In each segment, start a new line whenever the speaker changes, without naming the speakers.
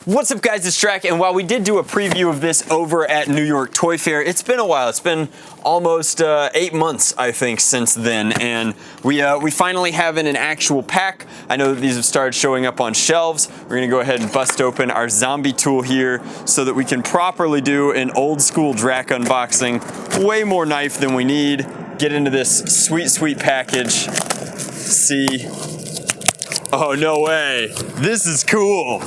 What's up guys, it's Drac, and while we did do a preview of this over at New York Toy Fair, it's been a while. It's been almost 8 months, I think, since then, and we finally have in an actual pack. I know that these have started showing up on shelves. We're gonna go ahead and bust open our zombie tool here so that we can properly do an old school Drac unboxing. Way more knife than we need. Get into this sweet, sweet package. See. Oh, no way. This is cool.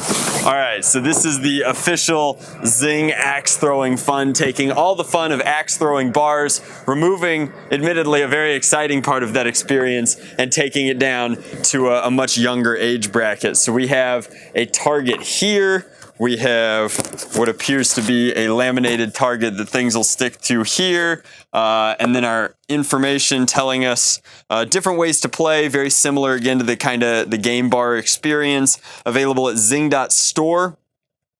All right, so this is the official Zing axe throwing fun, taking all the fun of axe throwing bars, removing, admittedly, a very exciting part of that experience, and taking it down to a much younger age bracket. So we have a target here. We have what appears to be a laminated target that things will stick to here. And then our information telling us different ways to play, very similar again to the game bar experience, available at Zing.store.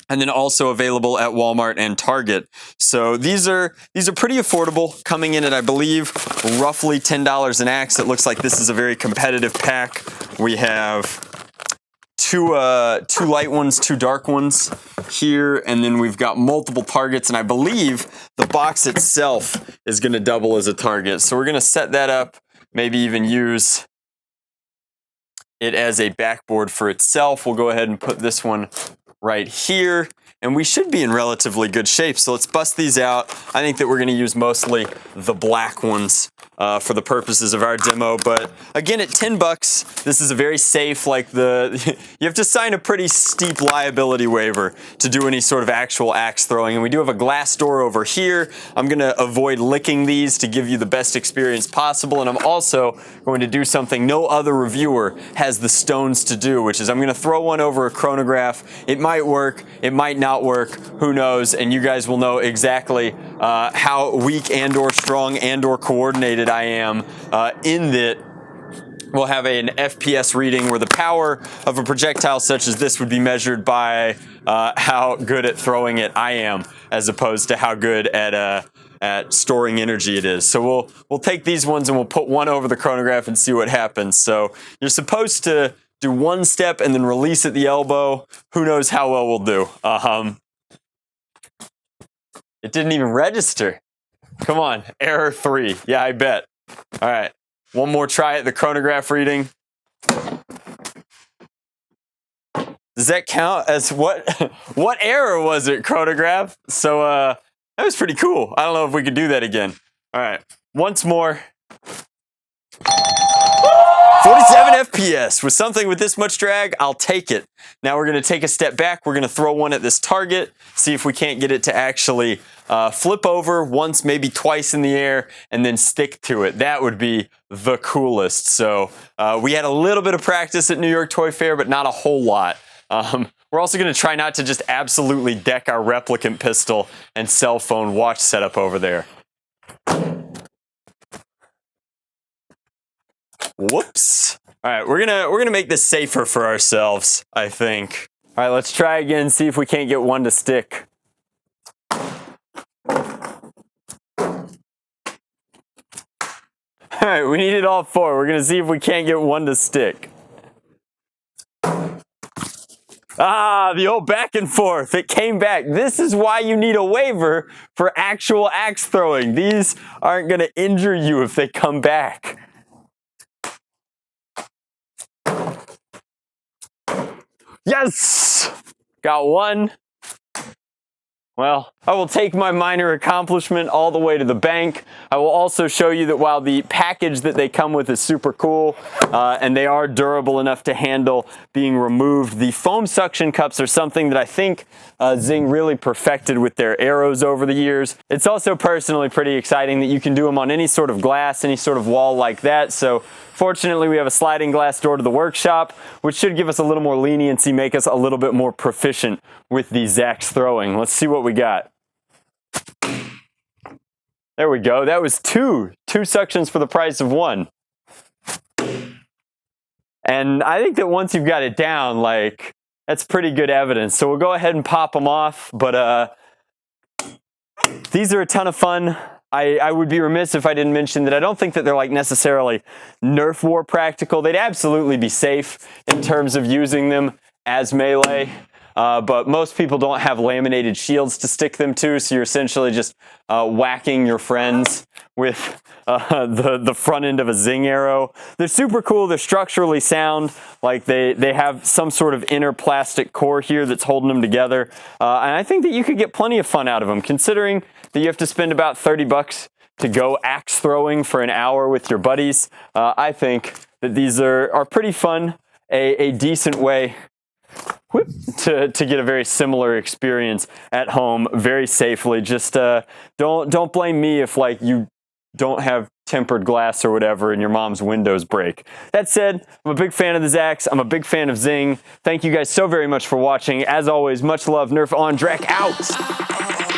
And then also available at Walmart and Target. So these are pretty affordable, coming in at, I believe, roughly $10 an axe. It looks like this is a very competitive pack. We have two light ones, two dark ones here, and then we've got multiple targets, and I believe the box itself is going to double as a target. So we're going to set that up, maybe even use it as a backboard for itself. We'll go ahead and put this one right here, and we should be in relatively good shape. So let's bust these out. I think that we're going to use mostly the black ones for the purposes of our demo, but again, at 10 bucks, this is a very safe, you have to sign a pretty steep liability waiver to do any sort of actual axe throwing, and we do have a glass door over here. I'm going to avoid licking these to give you the best experience possible, and I'm also going to do something no other reviewer has the stones to do, which is I'm going to throw one over a chronograph. It might work, it might not work, who knows, and you guys will know exactly how weak and or strong and or coordinated I am in that we'll have an FPS reading where the power of a projectile such as this would be measured by how good at throwing it I am, as opposed to how good at storing energy it is. So we'll take these ones and we'll put one over the chronograph and see what happens. So you're supposed to do one step and then release at the elbow. Who knows how well we'll do. It didn't even register. Come on, error 3. Yeah, I bet. All right, one more try at the chronograph reading. Does that count as what error was it, chronograph? So that was pretty cool. I don't know if we could do that again. All right, once more. 47 FPS. With something with this much drag, I'll take it. Now we're going to take a step back. We're going to throw one at this target, see if we can't get it to actually flip over once, maybe twice in the air, and then stick to it. That would be the coolest. So we had a little bit of practice at New York Toy Fair, but not a whole lot. We're also going to try not to just absolutely deck our replicant pistol and cell phone watch setup over there. Whoops. All right, we're gonna make this safer for ourselves, I think. All right, let's try again, see if we can't get one to stick. All right, we needed all 4. We're gonna see if we can't get one to stick. Ah, the old back and forth. It came back. This is why you need a waiver for actual axe throwing. These aren't gonna injure you if they come back. Yes! Got one. Well, I will take my minor accomplishment all the way to the bank. I will also show you that while the package that they come with is super cool, and they are durable enough to handle being removed, the foam suction cups are something that I think Zing really perfected with their arrows over the years. It's also personally pretty exciting that you can do them on any sort of glass, any sort of wall like that. So fortunately, we have a sliding glass door to the workshop, which should give us a little more leniency, make us a little bit more proficient with the Zax throwing. Let's see what we got. There we go. That was two suctions for the price of one. And I think that once you've got it down, like, that's pretty good evidence. So we'll go ahead and pop them off. But these are a ton of fun. I would be remiss if I didn't mention that I don't think that they're like necessarily Nerf war practical. They'd absolutely be safe in terms of using them as melee. But most people don't have laminated shields to stick them to, so you're essentially just whacking your friends with the front end of a Zing arrow. They're super cool. They're structurally sound. Like they have some sort of inner plastic core here that's holding them together. And I think that you could get plenty of fun out of them, considering that you have to spend about $30 to go axe throwing for an hour with your buddies. I think that these are pretty fun, a decent way to get a very similar experience at home very safely. Just don't blame me if like you don't have tempered glass or whatever and your mom's windows break. That said, I'm a big fan of the Zax. I'm a big fan of Zing. Thank you guys so very much for watching. As always, much love. Nerf on. Drac out.